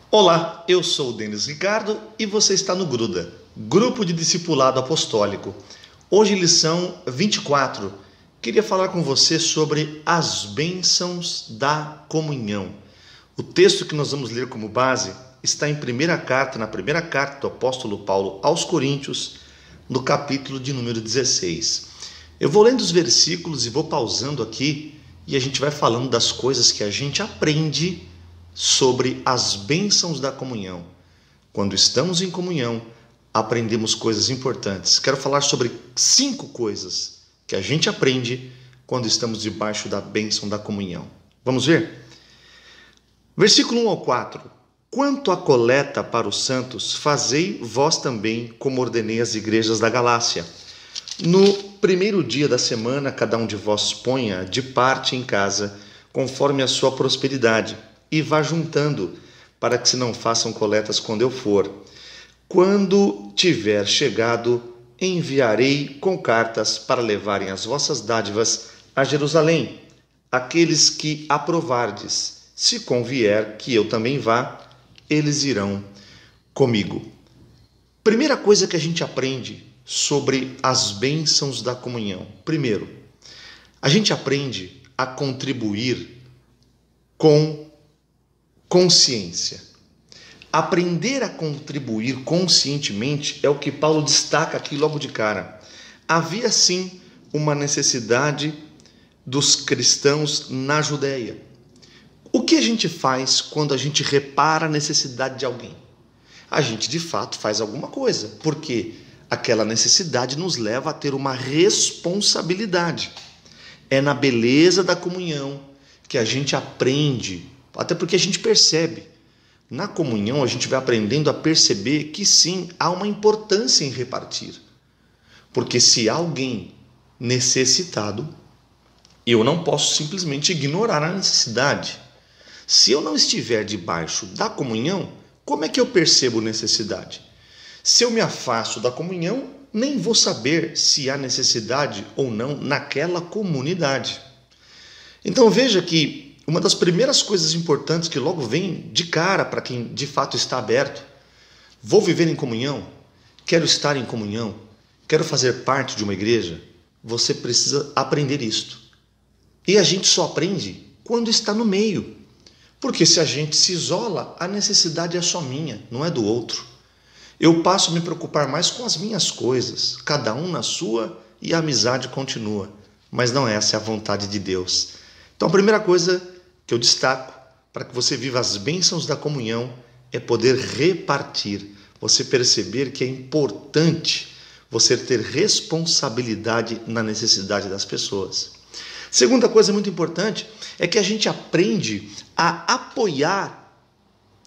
Olá, eu sou o Denis Ricardo e você está no Gruda, Grupo de Discipulado Apostólico. Hoje, lição 24. Queria falar com você sobre as bênçãos da comunhão. O texto que nós vamos ler como base está na primeira carta do apóstolo Paulo aos Coríntios, no capítulo de número 16. Eu vou lendo os versículos e vou pausando aqui e a gente vai falando das coisas que a gente aprende sobre as bênçãos da comunhão. Quando estamos em comunhão, aprendemos coisas importantes. Quero falar sobre 5 coisas que a gente aprende quando estamos debaixo da bênção da comunhão. Vamos ver? Versículo 1 ao 4. Quanto à coleta para os santos, fazei vós também como ordenei às igrejas da Galácia. No primeiro dia da semana, cada um de vós ponha de parte em casa, conforme a sua prosperidade, e vá juntando, para que se não façam coletas quando eu for. Quando tiver chegado, enviarei com cartas para levarem as vossas dádivas a Jerusalém, aqueles que aprovardes. Se convier que eu também vá, eles irão comigo. Primeira coisa que a gente aprende sobre as bênçãos da comunhão. Primeiro, a gente aprende a contribuir com consciência. Aprender a contribuir conscientemente é o que Paulo destaca aqui logo de cara. Havia sim uma necessidade dos cristãos na Judéia. O que a gente faz quando a gente repara a necessidade de alguém? A gente de fato faz alguma coisa, porque aquela necessidade nos leva a ter uma responsabilidade. É na beleza da comunhão que a gente aprende, até porque a gente percebe. Na comunhão a gente vai aprendendo a perceber que sim, há uma importância em repartir. Porque se há alguém necessitado, eu não posso simplesmente ignorar a necessidade. Se eu não estiver debaixo da comunhão, como é que eu percebo necessidade? Se eu me afasto da comunhão, nem vou saber se há necessidade ou não naquela comunidade. Então veja que uma das primeiras coisas importantes que logo vem de cara para quem de fato está aberto: vou viver em comunhão, quero estar em comunhão, quero fazer parte de uma igreja. Você precisa aprender isto. E a gente só aprende quando está no meio. Porque se a gente se isola, a necessidade é só minha, não é do outro. Eu passo a me preocupar mais com as minhas coisas, cada um na sua, e a amizade continua. Mas não essa é a vontade de Deus. Então a primeira coisa que eu destaco para que você viva as bênçãos da comunhão é poder repartir. Você perceber que é importante você ter responsabilidade na necessidade das pessoas. Segunda coisa muito importante é que a gente aprende a apoiar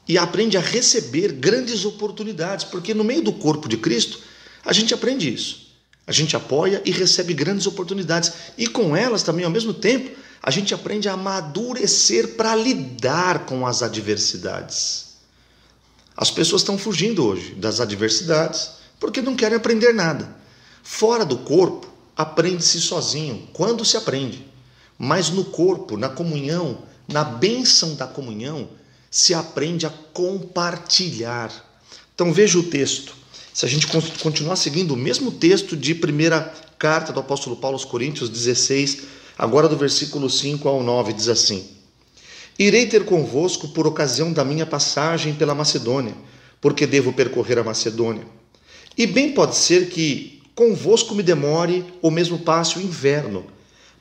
e aprende a receber grandes oportunidades, porque no meio do corpo de Cristo a gente aprende isso. A gente apoia e recebe grandes oportunidades, e com elas também, ao mesmo tempo, a gente aprende a amadurecer para lidar com as adversidades. As pessoas estão fugindo hoje das adversidades porque não querem aprender nada. Fora do corpo, aprende-se sozinho, quando se aprende. Mas no corpo, na comunhão, na bênção da comunhão, se aprende a compartilhar. Então veja o texto. Se a gente continuar seguindo o mesmo texto de primeira carta do apóstolo Paulo aos Coríntios 16, agora do versículo 5 ao 9, diz assim: Irei ter convosco por ocasião da minha passagem pela Macedônia, porque devo percorrer a Macedônia. E bem pode ser que convosco me demore ou mesmo passe o inverno,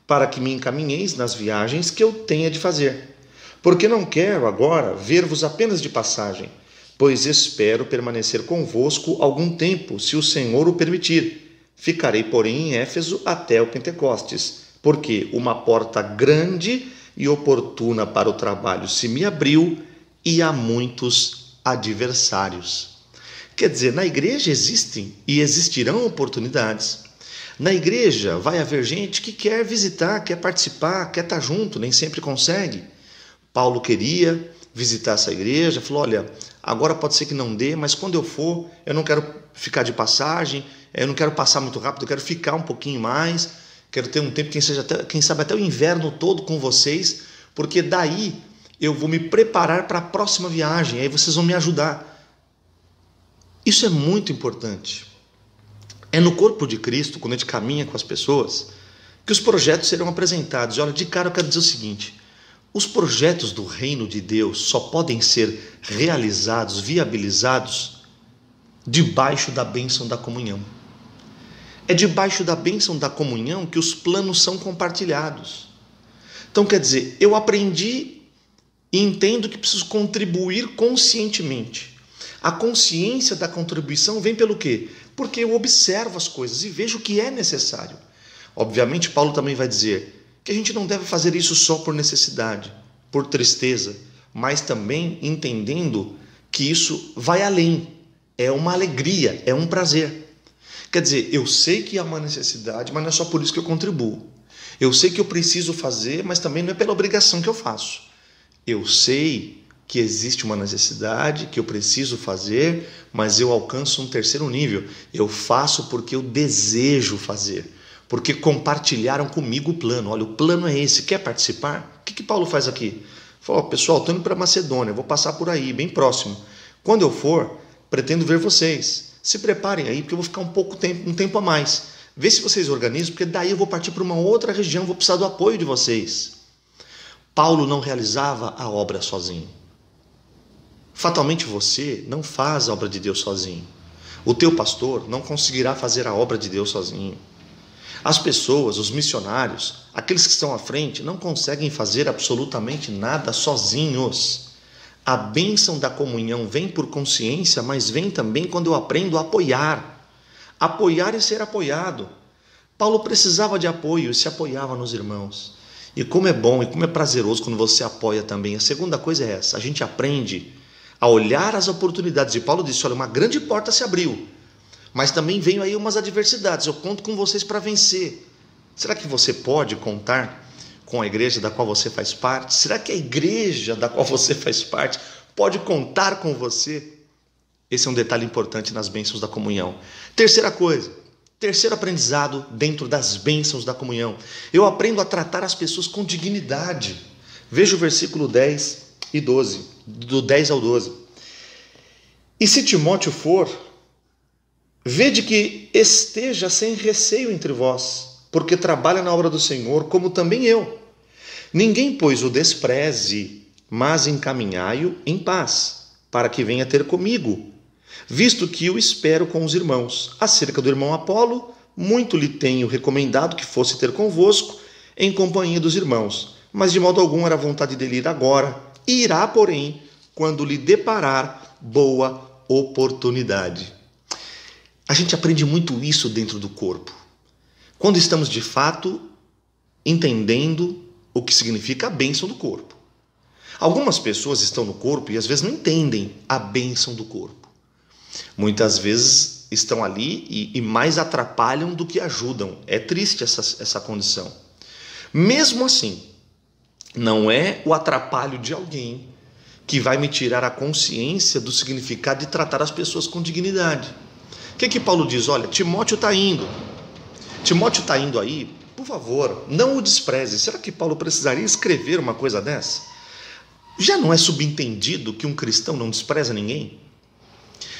para que me encaminheis nas viagens que eu tenha de fazer. Porque não quero agora ver-vos apenas de passagem, pois espero permanecer convosco algum tempo, se o Senhor o permitir. Ficarei, porém, em Éfeso até o Pentecostes, porque uma porta grande e oportuna para o trabalho se me abriu e há muitos adversários. Quer dizer, na igreja existem e existirão oportunidades. Na igreja vai haver gente que quer visitar, quer participar, quer estar junto, nem sempre consegue. Paulo queria visitar essa igreja, falou: olha, agora pode ser que não dê, mas quando eu for, eu não quero ficar de passagem, eu não quero passar muito rápido, eu quero ficar um pouquinho mais, quero ter um tempo, quem sabe até o inverno todo com vocês, porque daí eu vou me preparar para a próxima viagem, aí vocês vão me ajudar. Isso é muito importante. É no corpo de Cristo, quando a gente caminha com as pessoas, que os projetos serão apresentados. E olha, de cara eu quero dizer o seguinte: os projetos do reino de Deus só podem ser realizados, viabilizados, debaixo da bênção da comunhão. É debaixo da bênção da comunhão que os planos são compartilhados. Então, quer dizer, eu aprendi e entendo que preciso contribuir conscientemente. A consciência da contribuição vem pelo quê? Porque eu observo as coisas e vejo o que é necessário. Obviamente, Paulo também vai dizer que a gente não deve fazer isso só por necessidade, por tristeza, mas também entendendo que isso vai além. É uma alegria, é um prazer. Quer dizer, eu sei que há uma necessidade, mas não é só por isso que eu contribuo. Eu sei que eu preciso fazer, mas também não é pela obrigação que eu faço. Eu sei que existe uma necessidade, que eu preciso fazer, mas eu alcanço um terceiro nível. Eu faço porque eu desejo fazer, porque compartilharam comigo o plano. Olha, o plano é esse, quer participar? O que Paulo faz aqui? Fala, pessoal, estou indo para Macedônia, vou passar por aí, bem próximo. Quando eu for, pretendo ver vocês. Se preparem aí, porque eu vou ficar um tempo a mais. Vê se vocês organizam, porque daí eu vou partir para uma outra região, vou precisar do apoio de vocês. Paulo não realizava a obra sozinho. Fatalmente você não faz a obra de Deus sozinho. O teu pastor não conseguirá fazer a obra de Deus sozinho. As pessoas, os missionários, aqueles que estão à frente, não conseguem fazer absolutamente nada sozinhos. A bênção da comunhão vem por consciência, mas vem também quando eu aprendo a apoiar. Apoiar e ser apoiado. Paulo precisava de apoio e se apoiava nos irmãos. E como é bom e como é prazeroso quando você apoia também. A segunda coisa é essa: a gente aprende a olhar as oportunidades. E Paulo disse, olha, uma grande porta se abriu, mas também veio aí umas adversidades. Eu conto com vocês para vencer. Será que você pode contar com a igreja da qual você faz parte? Será que a igreja da qual você faz parte pode contar com você? Esse é um detalhe importante nas bênçãos da comunhão. Terceira coisa, terceiro aprendizado dentro das bênçãos da comunhão. Eu aprendo a tratar as pessoas com dignidade. Veja o versículo 10 e 12, do 10 ao 12. E se Timóteo for, vede que esteja sem receio entre vós, porque trabalha na obra do Senhor, como também eu. Ninguém, pois, o despreze, mas encaminhai-o em paz, para que venha ter comigo, visto que o espero com os irmãos. Acerca do irmão Apolo, muito lhe tenho recomendado que fosse ter convosco, em companhia dos irmãos, mas de modo algum era vontade dele ir agora, e irá, porém, quando lhe deparar boa oportunidade. A gente aprende muito isso dentro do corpo. Quando estamos de fato entendendo o que significa a bênção do corpo. Algumas pessoas estão no corpo e às vezes não entendem a bênção do corpo. Muitas vezes estão ali e mais atrapalham do que ajudam. É triste essa condição. Mesmo assim, não é o atrapalho de alguém que vai me tirar a consciência do significado de tratar as pessoas com dignidade. O que Paulo diz? Olha, Timóteo está indo. Timóteo está indo aí, por favor, não o despreze. Será que Paulo precisaria escrever uma coisa dessa? Já não é subentendido que um cristão não despreza ninguém?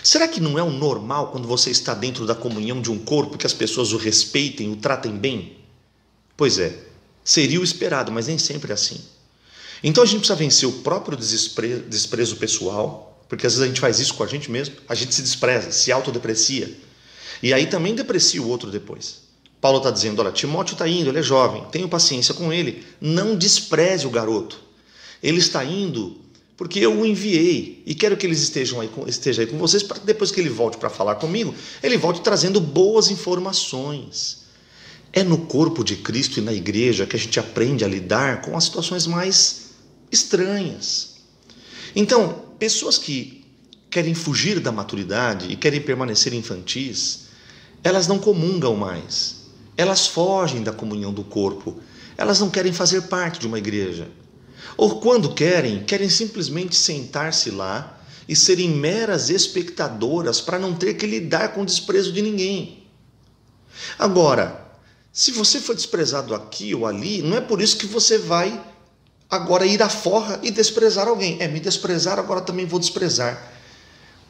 Será que não é o normal quando você está dentro da comunhão de um corpo que as pessoas o respeitem, o tratem bem? Pois é, seria o esperado, mas nem sempre é assim. Então a gente precisa vencer o próprio desprezo pessoal, porque às vezes a gente faz isso com a gente mesmo, a gente se despreza, se autodeprecia, e aí também deprecia o outro depois. Paulo está dizendo, olha, Timóteo está indo, ele é jovem, tenho paciência com ele, não despreze o garoto. Ele está indo porque eu o enviei e quero que ele esteja aí com vocês para que depois que ele volte para falar comigo, ele volte trazendo boas informações. É no corpo de Cristo e na igreja que a gente aprende a lidar com as situações mais estranhas. Então, pessoas que querem fugir da maturidade e querem permanecer infantis, elas não comungam mais. Elas fogem da comunhão do corpo. Elas não querem fazer parte de uma igreja. Ou quando querem simplesmente sentar-se lá e serem meras espectadoras para não ter que lidar com o desprezo de ninguém. Agora, se você foi desprezado aqui ou ali, não é por isso que você vai agora ir à forra e desprezar alguém. Me desprezaram, agora também vou desprezar.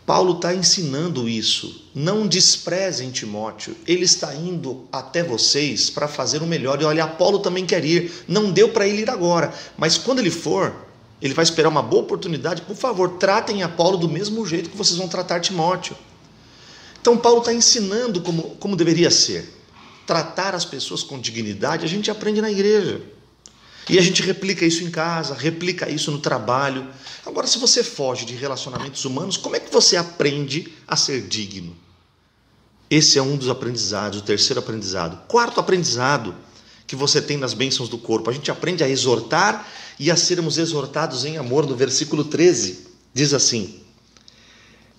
Paulo está ensinando isso. Não desprezem Timóteo. Ele está indo até vocês para fazer o melhor. E olha, Apolo também quer ir. Não deu para ele ir agora. Mas quando ele for, ele vai esperar uma boa oportunidade. Por favor, tratem Apolo do mesmo jeito que vocês vão tratar Timóteo. Então Paulo está ensinando como deveria ser. Tratar as pessoas com dignidade, a gente aprende na igreja. E a gente replica isso em casa, replica isso no trabalho. Agora, se você foge de relacionamentos humanos, como é que você aprende a ser digno? Esse é um dos aprendizados, o terceiro aprendizado. Quarto aprendizado que você tem nas bênçãos do corpo. A gente aprende a exortar e a sermos exortados em amor. No versículo 13, diz assim: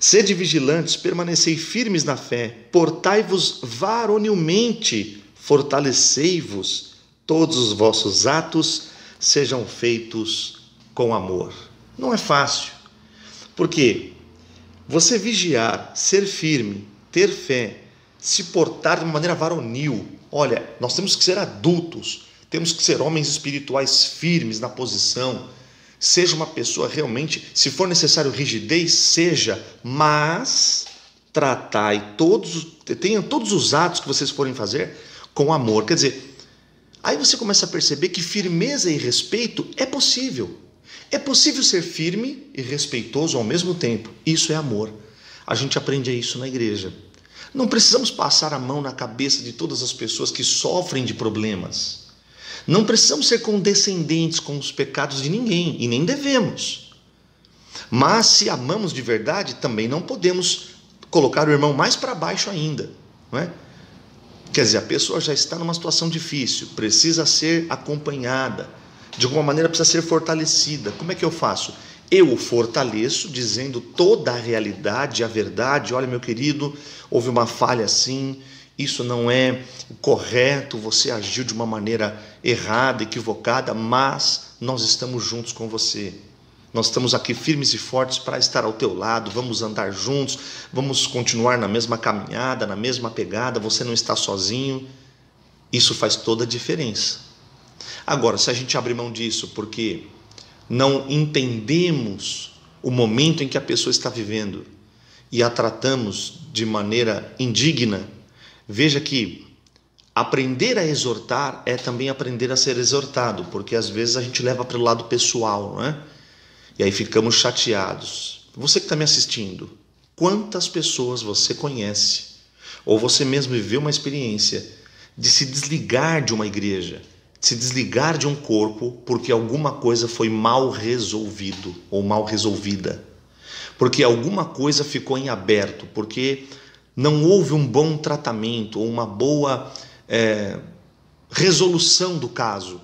sede vigilantes, permanecei firmes na fé, portai-vos varonilmente, fortalecei-vos, todos os vossos atos sejam feitos com amor. Não é fácil, porque você vigiar, ser firme, ter fé, se portar de uma maneira varonil. Olha, nós temos que ser adultos, temos que ser homens espirituais firmes na posição. Seja uma pessoa realmente, se for necessário rigidez, seja, mas tenham todos os atos que vocês forem fazer com amor. Quer dizer, aí você começa a perceber que firmeza e respeito é possível. É possível ser firme e respeitoso ao mesmo tempo. Isso é amor. A gente aprende isso na igreja. Não precisamos passar a mão na cabeça de todas as pessoas que sofrem de problemas. Não precisamos ser condescendentes com os pecados de ninguém, e nem devemos. Mas se amamos de verdade, também não podemos colocar o irmão mais para baixo ainda, não é? Quer dizer, a pessoa já está numa situação difícil, precisa ser acompanhada, de alguma maneira precisa ser fortalecida. Como é que eu faço? Eu o fortaleço dizendo toda a realidade, a verdade. Olha, meu querido, houve uma falha assim, isso não é correto, você agiu de uma maneira errada, equivocada, mas nós estamos juntos com você. Nós estamos aqui firmes e fortes para estar ao teu lado, vamos andar juntos, vamos continuar na mesma caminhada, na mesma pegada, você não está sozinho. Isso faz toda a diferença. Agora, se a gente abre mão disso porque não entendemos o momento em que a pessoa está vivendo e a tratamos de maneira indigna, veja que aprender a exortar é também aprender a ser exortado, porque às vezes a gente leva para o lado pessoal, não é? E aí ficamos chateados. Você que está me assistindo, quantas pessoas você conhece, ou você mesmo viveu uma experiência de se desligar de uma igreja, de se desligar de um corpo, porque alguma coisa foi mal resolvido ou mal resolvida, porque alguma coisa ficou em aberto, porque não houve um bom tratamento ou uma boa resolução do caso.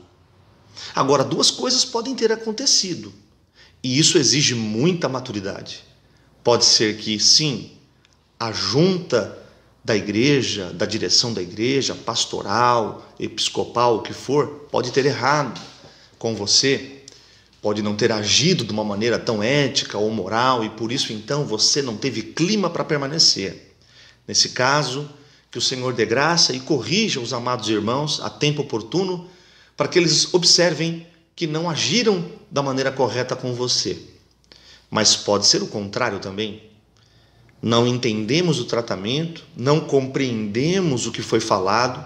Agora, duas coisas podem ter acontecido. E isso exige muita maturidade. Pode ser que, sim, a junta da igreja, da direção da igreja, pastoral, episcopal, o que for, pode ter errado com você, pode não ter agido de uma maneira tão ética ou moral, e por isso, então, você não teve clima para permanecer. Nesse caso, que o Senhor dê graça e corrija os amados irmãos a tempo oportuno, para que eles observem que não agiram da maneira correta com você. Mas pode ser o contrário também. Não entendemos o tratamento, não compreendemos o que foi falado,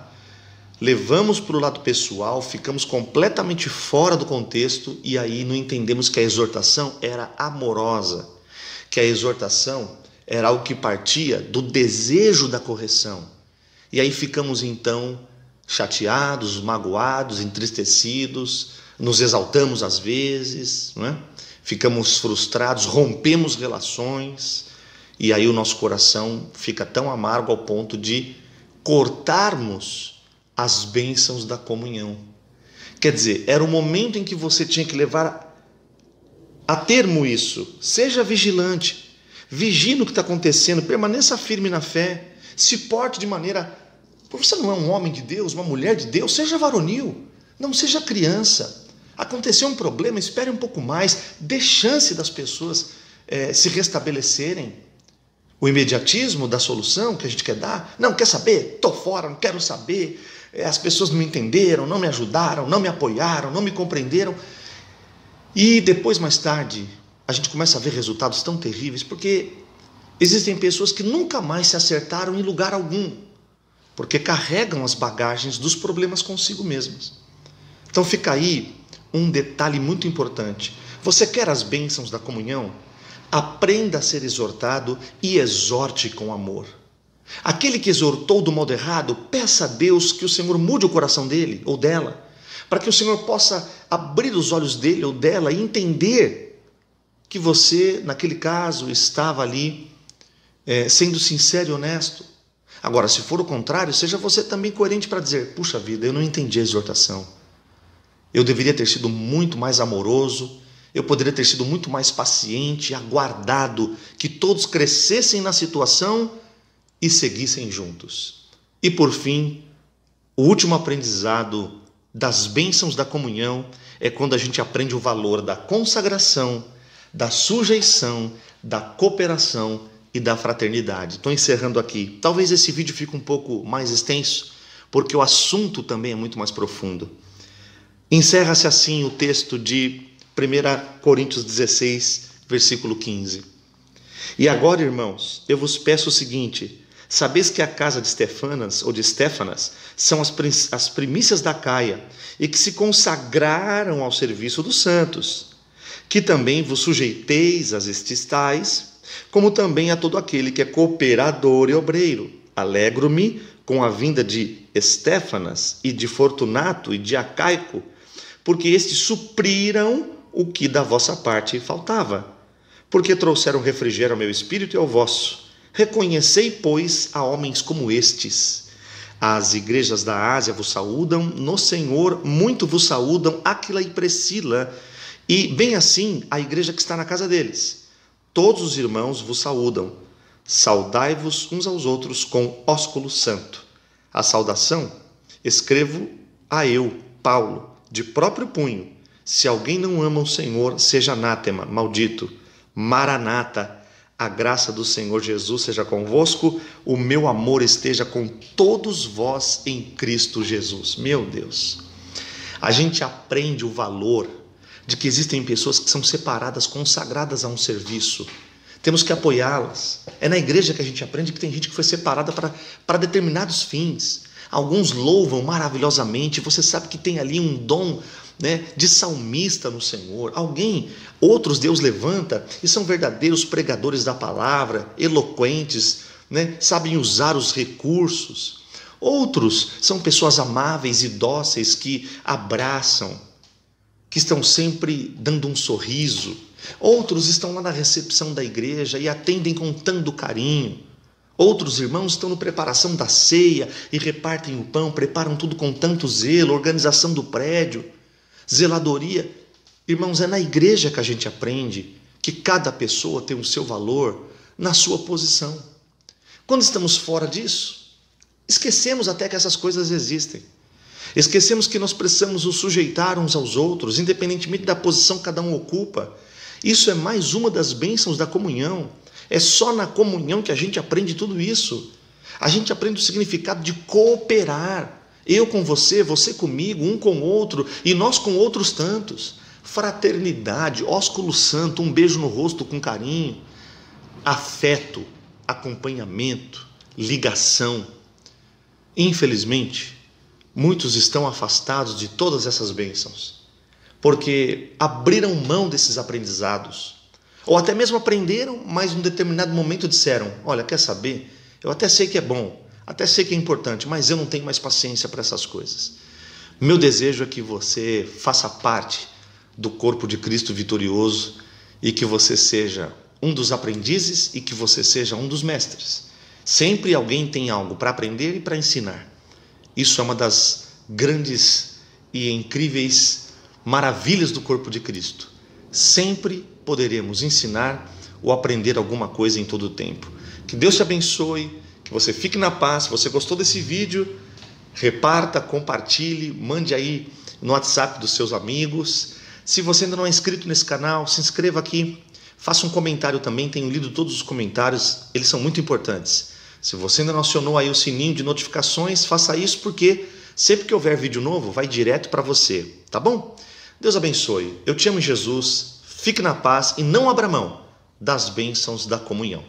levamos para o lado pessoal, ficamos completamente fora do contexto e aí não entendemos que a exortação era amorosa, que a exortação era algo que partia do desejo da correção. E aí ficamos então chateados, magoados, entristecidos, nos exaltamos às vezes, não é? Ficamos frustrados, rompemos relações, e aí o nosso coração fica tão amargo ao ponto de cortarmos as bênçãos da comunhão. Quer dizer, era o momento em que você tinha que levar a termo isso. Seja vigilante, vigie no que está acontecendo, permaneça firme na fé, se porte de maneira... Você não é um homem de Deus, uma mulher de Deus, seja varonil, não seja criança. Aconteceu um problema, espere um pouco mais, dê chance das pessoas se restabelecerem. O imediatismo da solução que a gente quer dar, não, quer saber? Estou fora, não quero saber, as pessoas não me entenderam, não me ajudaram, não me apoiaram, não me compreenderam. E depois, mais tarde, a gente começa a ver resultados tão terríveis, porque existem pessoas que nunca mais se acertaram em lugar algum, porque carregam as bagagens dos problemas consigo mesmas. Então fica aí um detalhe muito importante. Você quer as bênçãos da comunhão? Aprenda a ser exortado e exorte com amor. Aquele que exortou do modo errado, peça a Deus que o Senhor mude o coração dele ou dela, para que o Senhor possa abrir os olhos dele ou dela e entender que você, naquele caso, estava ali sendo sincero e honesto. Agora, se for o contrário, seja você também coerente para dizer: puxa vida, eu não entendi a exortação. Eu deveria ter sido muito mais amoroso, eu poderia ter sido muito mais paciente, aguardado que todos crescessem na situação e seguissem juntos. E por fim, o último aprendizado das bênçãos da comunhão é quando a gente aprende o valor da consagração, da sujeição, da cooperação e da fraternidade. Estou encerrando aqui. Talvez esse vídeo fique um pouco mais extenso, porque o assunto também é muito mais profundo. Encerra-se assim o texto de 1 Coríntios 16, versículo 15. E agora, irmãos, eu vos peço o seguinte: sabeis que a casa de Stefanas ou de Stefanas são as primícias da Caia, e que se consagraram ao serviço dos santos, que também vos sujeiteis às estes tais, como também a todo aquele que é cooperador e obreiro. Alegro-me com a vinda de Stefanas e de Fortunato e de Acaico, porque estes supriram o que da vossa parte faltava, porque trouxeram refrigério ao meu espírito e ao vosso. Reconhecei, pois, a homens como estes. As igrejas da Ásia vos saúdam, no Senhor muito vos saúdam Áquila e Priscila, e bem assim a igreja que está na casa deles. Todos os irmãos vos saúdam. Saudai-vos uns aos outros com ósculo santo. A saudação escrevo a eu, Paulo, de próprio punho. Se alguém não ama o Senhor, seja anátema, maldito. Maranata, a graça do Senhor Jesus seja convosco, o meu amor esteja com todos vós em Cristo Jesus. Meu Deus, a gente aprende o valor de que existem pessoas que são separadas, consagradas a um serviço. Temos que apoiá-las. É na igreja que a gente aprende que tem gente que foi separada para determinados fins. Alguns louvam maravilhosamente, você sabe que tem ali um dom, de salmista no Senhor. Outros Deus levanta e são verdadeiros pregadores da palavra, eloquentes, sabem usar os recursos. Outros são pessoas amáveis e dóceis que abraçam, que estão sempre dando um sorriso. Outros estão lá na recepção da igreja e atendem com tanto carinho. Outros irmãos estão na preparação da ceia e repartem o pão, preparam tudo com tanto zelo, organização do prédio, zeladoria. Irmãos, é na igreja que a gente aprende que cada pessoa tem o seu valor na sua posição. Quando estamos fora disso, esquecemos até que essas coisas existem. Esquecemos que nós precisamos nos sujeitar uns aos outros, independentemente da posição que cada um ocupa. Isso é mais uma das bênçãos da comunhão. É só na comunhão que a gente aprende tudo isso. A gente aprende o significado de cooperar. Eu com você, você comigo, um com o outro e nós com outros tantos. Fraternidade, ósculo santo, um beijo no rosto com carinho. Afeto, acompanhamento, ligação. Infelizmente, muitos estão afastados de todas essas bênçãos, porque abriram mão desses aprendizados. Ou até mesmo aprenderam, mas em um determinado momento disseram: olha, quer saber? Eu até sei que é bom, até sei que é importante, mas eu não tenho mais paciência para essas coisas. Meu desejo é que você faça parte do corpo de Cristo vitorioso e que você seja um dos aprendizes e que você seja um dos mestres. Sempre alguém tem algo para aprender e para ensinar. Isso é uma das grandes e incríveis maravilhas do corpo de Cristo. Sempre poderemos ensinar ou aprender alguma coisa em todo o tempo. Que Deus te abençoe, que você fique na paz. Se você gostou desse vídeo, reparta, compartilhe, mande aí no WhatsApp dos seus amigos. Se você ainda não é inscrito nesse canal, se inscreva aqui, faça um comentário também, tenho lido todos os comentários, eles são muito importantes. Se você ainda não acionou aí o sininho de notificações, faça isso, porque sempre que houver vídeo novo, vai direto para você, tá bom? Deus abençoe. Eu te amo em Jesus. Fique na paz e não abra mão das bênçãos da comunhão.